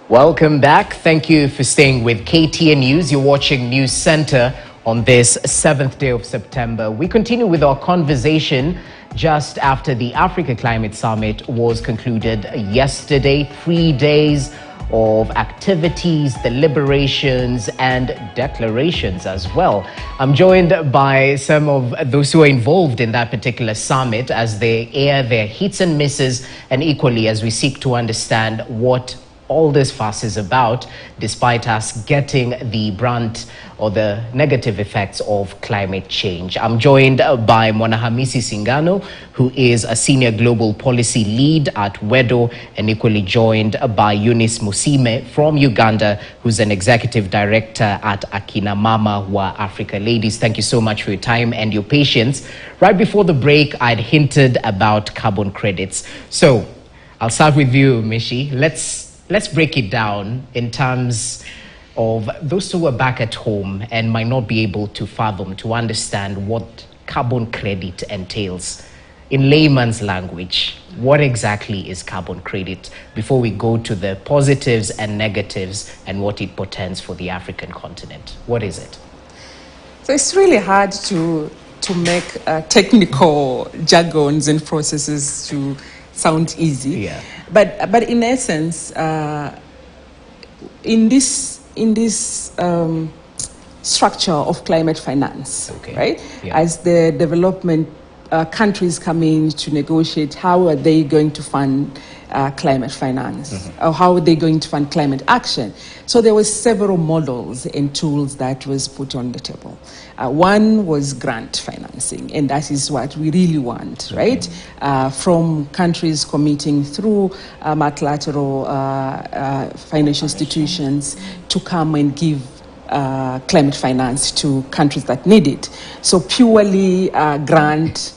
Welcome back. Thank you for staying with KTN News. You're watching News Center on this 7th day of September. We continue with our conversation just after the Africa Climate Summit was concluded yesterday. 3 days of activities, deliberations, and declarations as well. I'm joined by some of those who are involved in that particular summit as they air their hits and misses, and equally as we seek to understand what all this fuss is about, despite us getting the brunt or the negative effects of climate change. I'm joined by Mwanahamisi Singano, who is a senior global policy lead at WEDO, and equally joined by Eunice Musime from Uganda, who's an executive director at Akina Mama wa Africa. Ladies, thank you so much for your time and your patience. Right before the break, I'd hinted about carbon credits. So I'll start with you, Mishi. Let's break it down in terms of those who are back at home and might not be able to fathom, to understand what carbon credit entails. In layman's language, what exactly is carbon credit before we go to the positives and negatives and what it portends for the African continent? What is it? So it's really hard to make technical jargons and processes to sound easy. Yeah. But in essence, in this structure of climate finance, Okay. right? Yeah. As the development countries come in to negotiate, how are they going to fund climate finance, or how are they going to fund climate action? So there were several models and tools that was put on the table. One was grant financing, and that is what we really want, right? From countries committing through multilateral financial institutions to come and give climate finance to countries that need it. So purely grant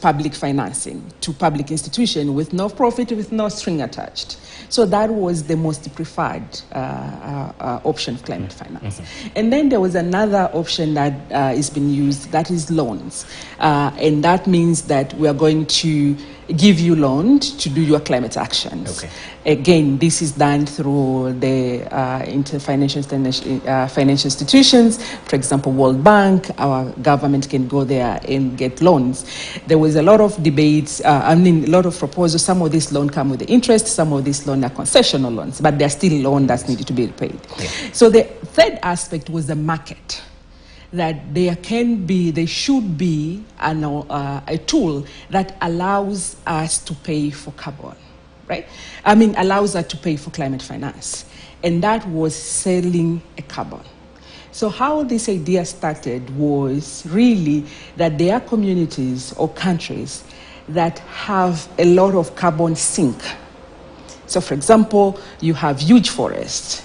public financing to public institution with no profit, with no string attached. So that was the most preferred option of climate finance. And then there was another option that is being used, that is loans. And that means that we are going to give you loans to do your climate actions. Okay. Again, this is done through the financial institutions. For example, World Bank, our government can go there and get loans. There was a lot of debates, a lot of proposals. Some of these loans come with the interest, some of these loans are concessional loans, but they're still loans that needed to be paid. Yeah. So the third aspect was the market. That there should be a tool that allows us to pay for carbon, right? Allows us to pay for climate finance. And that was selling a carbon. So how this idea started was really that there are communities or countries that have a lot of carbon sink. So for example, you have huge forests,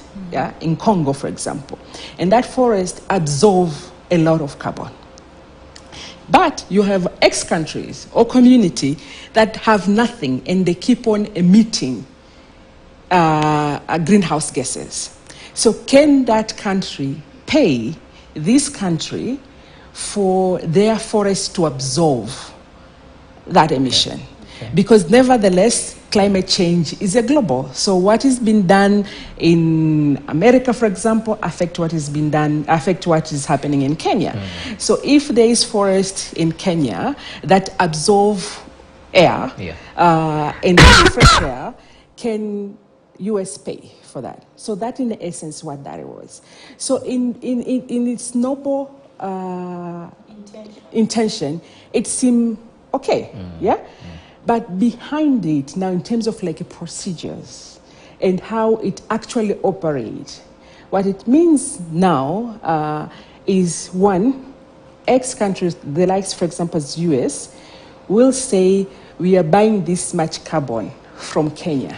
in Congo, for example, and that forest absorbs a lot of carbon. But you have ex-countries or community that have nothing and they keep on emitting greenhouse gases. So can that country pay this country for their forests to absorb that emission? Okay. Because nevertheless, climate change is a global. So what has been done in America, for example, affect what is happening in Kenya. So if there is forest in Kenya that absorb air and fresh air, can US pay for that? So that in essence what that was. So in its noble intention, it seemed okay, But behind it, now in terms of like procedures and how it actually operates, what it means now is one, ex-countries, the likes, for example, as US, will say, we are buying this much carbon from Kenya.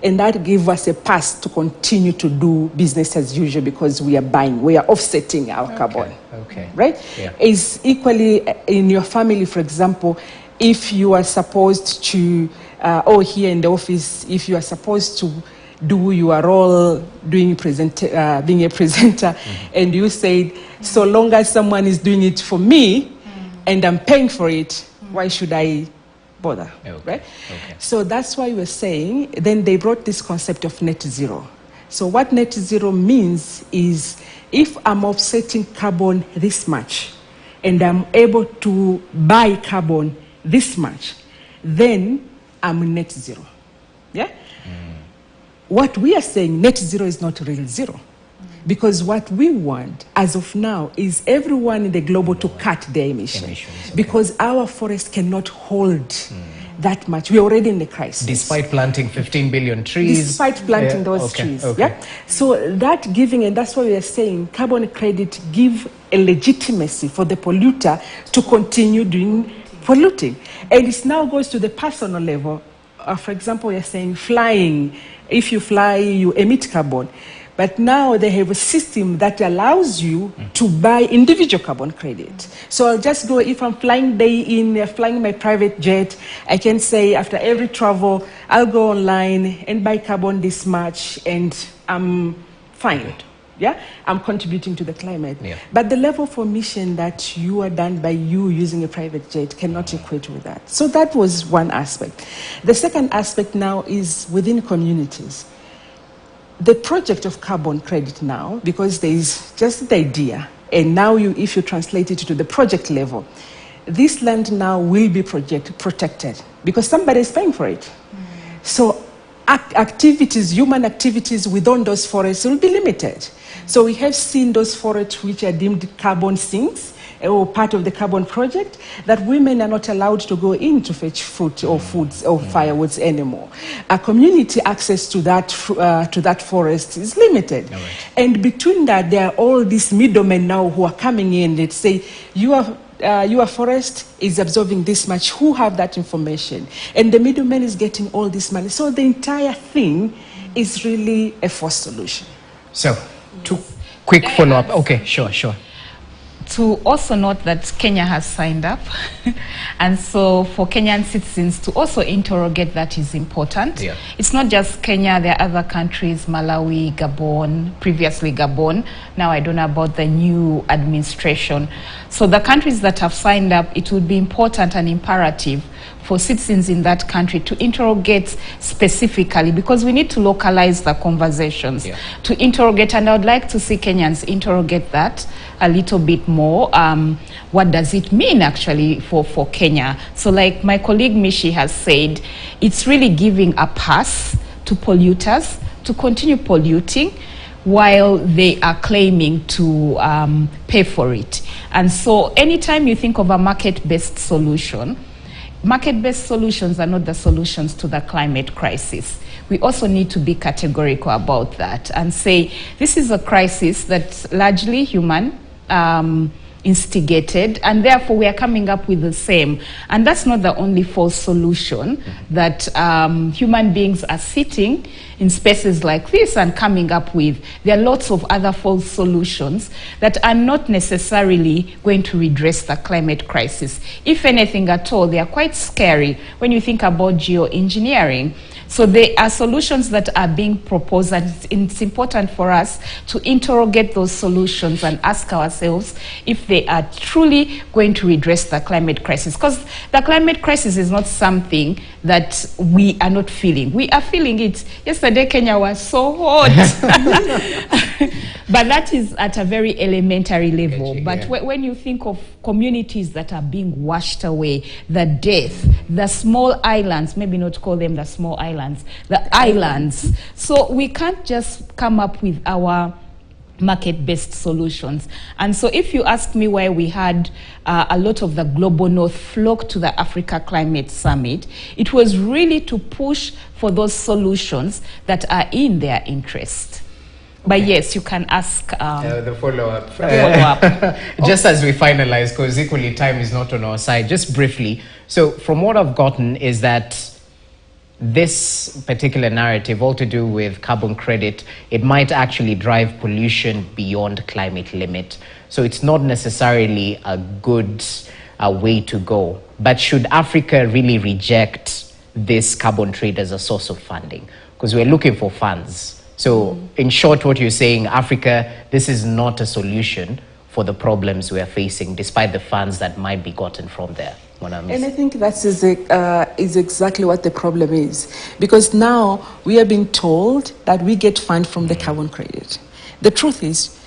And that gives us a pass to continue to do business as usual because we are offsetting our carbon. Okay. Right? Yeah. Is equally in your family, for example, if you are supposed to, or here in the office, if you are supposed to do your role being a presenter, and you say, so long as someone is doing it for me and I'm paying for it, why should I bother, Okay. right? Okay. So that's why we're saying, then they brought this concept of net zero. So what net zero means is, if I'm offsetting carbon this much and I'm able to buy carbon this much, then I'm net zero. Yeah? What we are saying, net zero is not real zero. Because what we want, as of now, is everyone in the globe to cut their emissions. Okay. Because our forest cannot hold that much. We're already in the crisis. Despite planting 15 billion trees. Despite planting those trees. Okay. Yeah? So that giving, and that's why we are saying carbon credit give a legitimacy for the polluter to continue doing polluting. And it now goes to the personal level. For example, we are saying flying. If you fly, you emit carbon. But now they have a system that allows you to buy individual carbon credit. So I'll just go, if I'm flying day in, flying my private jet, I can say after every travel, I'll go online and buy carbon this much, and I'm fine. Yeah, I'm contributing to the climate. Yeah. But the level of emission that you are done by you using a private jet cannot equate with that. So that was one aspect. The second aspect now is within communities. The project of carbon credit now, because there is just the idea, and now if you translate it to the project level, this land now will be protected because somebody is paying for it. So activities, human activities within those forests will be limited. So we have seen those forests which are deemed carbon sinks or part of the carbon project, that women are not allowed to go in to fetch food or foods or firewoods anymore. A community access to that forest is limited. Right. And between that, there are all these middlemen now who are coming in that say, your forest is absorbing this much. Who have that information? And the middleman is getting all this money. So the entire thing is really a forced solution. So, two quick follow-up. Okay, sure. To also note that Kenya has signed up. And so for Kenyan citizens to also interrogate that is important. Yeah. It's not just Kenya, there are other countries, Malawi, Gabon, previously Gabon. Now I don't know about the new administration. So the countries that have signed up, it would be important and imperative for citizens in that country to interrogate specifically, because we need to localize the conversations, to interrogate, and I would like to see Kenyans interrogate that a little bit more. What does it mean actually for Kenya? So like my colleague Mishi has said, it's really giving a pass to polluters to continue polluting while they are claiming to pay for it. And so anytime you think of a market-based solution, market-based solutions are not the solutions to the climate crisis. We also need to be categorical about that and say this is a crisis that's largely human instigated, and therefore we are coming up with the same. And that's not the only false solution, that human beings are sitting in spaces like this and coming up with. There are lots of other false solutions that are not necessarily going to redress the climate crisis. If anything at all, they are quite scary when you think about geoengineering. So there are solutions that are being proposed, and it's important for us to interrogate those solutions and ask ourselves if they are truly going to redress the climate crisis. Because the climate crisis is not something that we are not feeling. We are feeling it. Yesterday, Kenya was so hot. But that is at a very elementary level. But when you think of communities that are being washed away, the death, the small islands, maybe not call them the small islands, the islands. So we can't just come up with our market-based solutions. And so if you ask me why we had a lot of the global north flock to the Africa Climate Summit, it was really to push for those solutions that are in their interest. But yes, you can ask the follow-up. Just as we finalize, because equally time is not on our side, just briefly. So from what I've gotten is that this particular narrative, all to do with carbon credit, it might actually drive pollution beyond climate limit. So it's not necessarily a good way to go. But should Africa really reject this carbon trade as a source of funding? Because we're looking for funds. So in short, what you're saying, Africa, this is not a solution for the problems we are facing, despite the funds that might be gotten from there? And I think that is exactly what the problem is, because now we are being told that we get funds from the carbon credit. The truth is,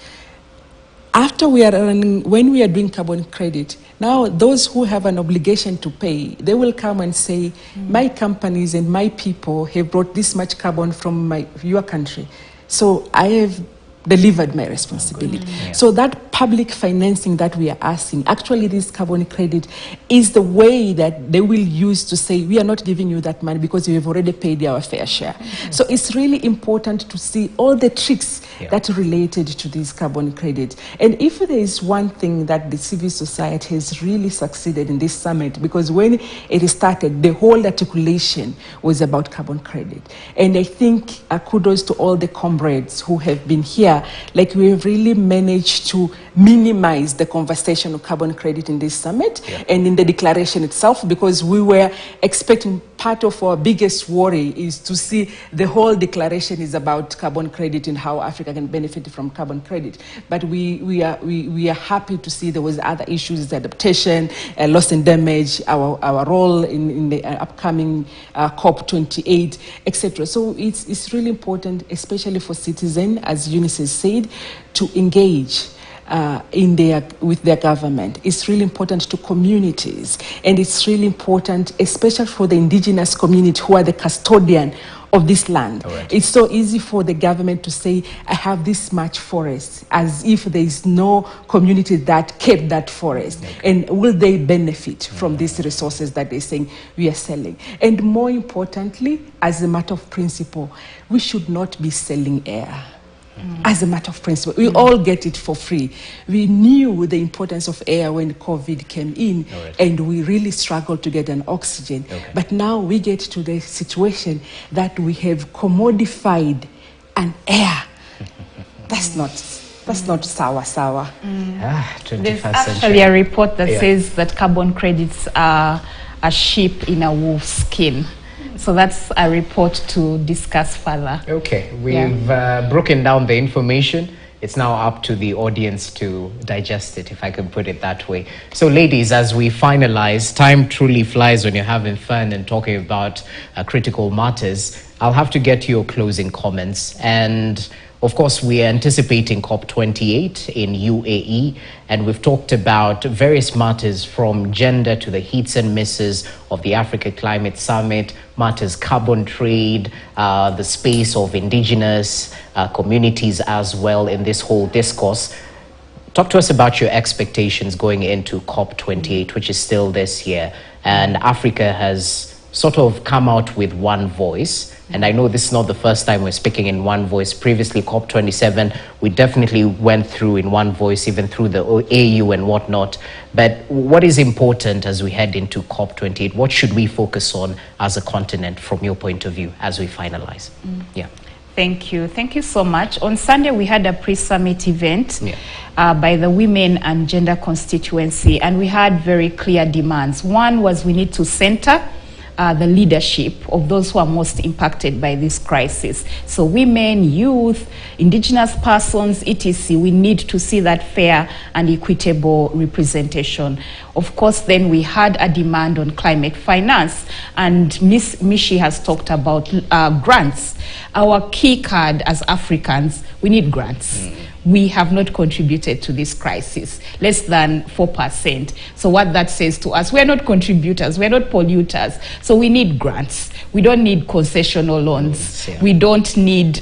when we are doing carbon credit, now those who have an obligation to pay, they will come and say, my companies and my people have brought this much carbon from your country, so I have delivered my responsibility. So that public financing that we are asking, actually this carbon credit is the way that they will use to say, we are not giving you that money because you have already paid our fair share. So it's really important to see all the tricks that are related to this carbon credit. And if there is one thing that the civil society has really succeeded in this summit, because when it started, the whole articulation was about carbon credit. And I think kudos to all the comrades who have been here. Like, we have really managed to minimize the conversation of carbon credit in this summit and in the declaration itself, because we were expecting, part of our biggest worry is to see the whole declaration is about carbon credit and how Africa can benefit from carbon credit. But we are happy to see there was other issues, adaptation, loss and damage, our role in the upcoming COP28, etc. So it's really important, especially for citizens, as Eunice has said, to engage with their government. It's really important to communities, and it's really important, especially for the indigenous community who are the custodian of this land. Right. It's so easy for the government to say, I have this much forest, as if there is no community that kept that forest. And will they benefit from these resources that they're saying we are selling? And more importantly, as a matter of principle, we should not be selling air. As a matter of principle, we all get it for free. We knew the importance of air when COVID came in, and we really struggled to get an oxygen. But now we get to the situation that we have commodified an air. That's not sour. There's actually a report that says that carbon credits are a sheep in a wolf's skin. So that's a report to discuss further. Okay, we've broken down the information. It's now up to the audience to digest it, if I can put it that way. So ladies, as we finalize, time truly flies when you're having fun and talking about critical matters. I'll have to get your closing comments. And of course, we are anticipating COP28 in UAE, and we've talked about various matters from gender to the hits and misses of the Africa Climate Summit, matters carbon trade, the space of indigenous communities as well in this whole discourse. Talk to us about your expectations going into COP28, which is still this year. And Africa has sort of come out with one voice. And I know this is not the first time we're speaking in one voice. Previously, COP27, we definitely went through in one voice, even through the AU and whatnot. But what is important as we head into COP28? What should we focus on as a continent from your point of view as we finalize? Thank you. Thank you so much. On Sunday, we had a pre-summit event by the Women and Gender Constituency, and we had very clear demands. One was we need to center the leadership of those who are most impacted by this crisis. So women, youth, indigenous persons, etc. We need to see that fair and equitable representation. Of course, then we had a demand on climate finance, and Ms. Mishi has talked about grants. Our key card as Africans, we need grants. We have not contributed to this crisis, less than 4%. So what that says to us, we're not contributors, we're not polluters, so we need grants. We don't need concessional loans. We don't need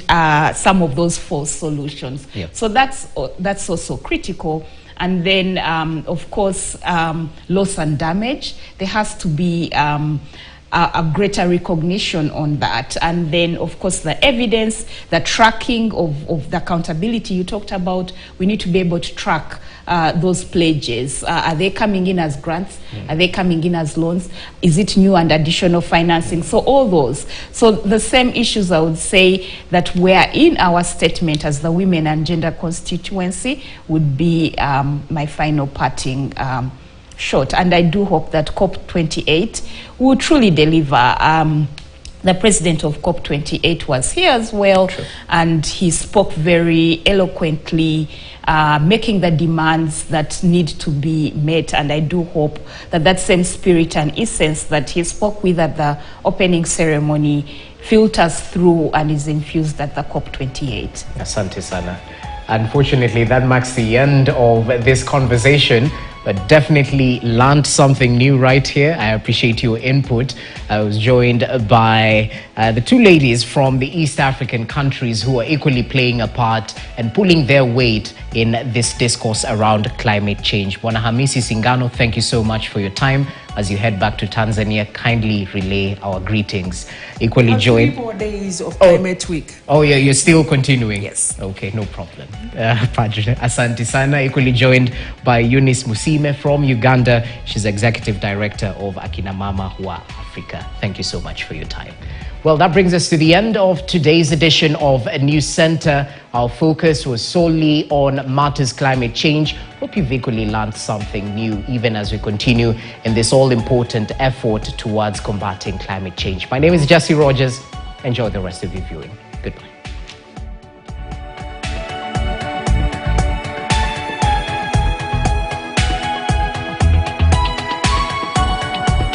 some of those false solutions. So that's also critical. And then, of course, loss and damage. There has to be a greater recognition on that. And then, of course, the evidence, the tracking of the accountability you talked about, we need to be able to track those pledges. Are they coming in as grants? Are they coming in as loans? Is it new and additional financing? So all those. So the same issues I would say that were in our statement as the Women and Gender Constituency would be my final parting shot. And I do hope that COP28 will truly deliver The president of COP28 was here as well. True. And he spoke very eloquently, making the demands that need to be met. And I do hope that that same spirit and essence that he spoke with at the opening ceremony filters through and is infused at the COP28. Asante sana. Unfortunately, that marks the end of this conversation, but definitely learned something new right here. I appreciate your input. I was joined by the two ladies from the East African countries who are equally playing a part and pulling their weight in this discourse around climate change. Bwana Hamisi Singano, thank you so much for your time. As you head back to Tanzania, kindly relay our greetings. Equally joined... 3 more days of Climate Week. Oh yeah, you're still continuing? Yes. Okay, no problem. Asante sana. Equally joined by Eunice Musime from Uganda. She's Executive Director of Akina Mama Wa Africa. Thank you so much for your time. Well, that brings us to the end of today's edition of News Center. Our focus was solely on matters climate change. Hope you've equally learned something new, even as we continue in this all-important effort towards combating climate change. My name is Jesse Rogers. Enjoy the rest of your viewing. Goodbye.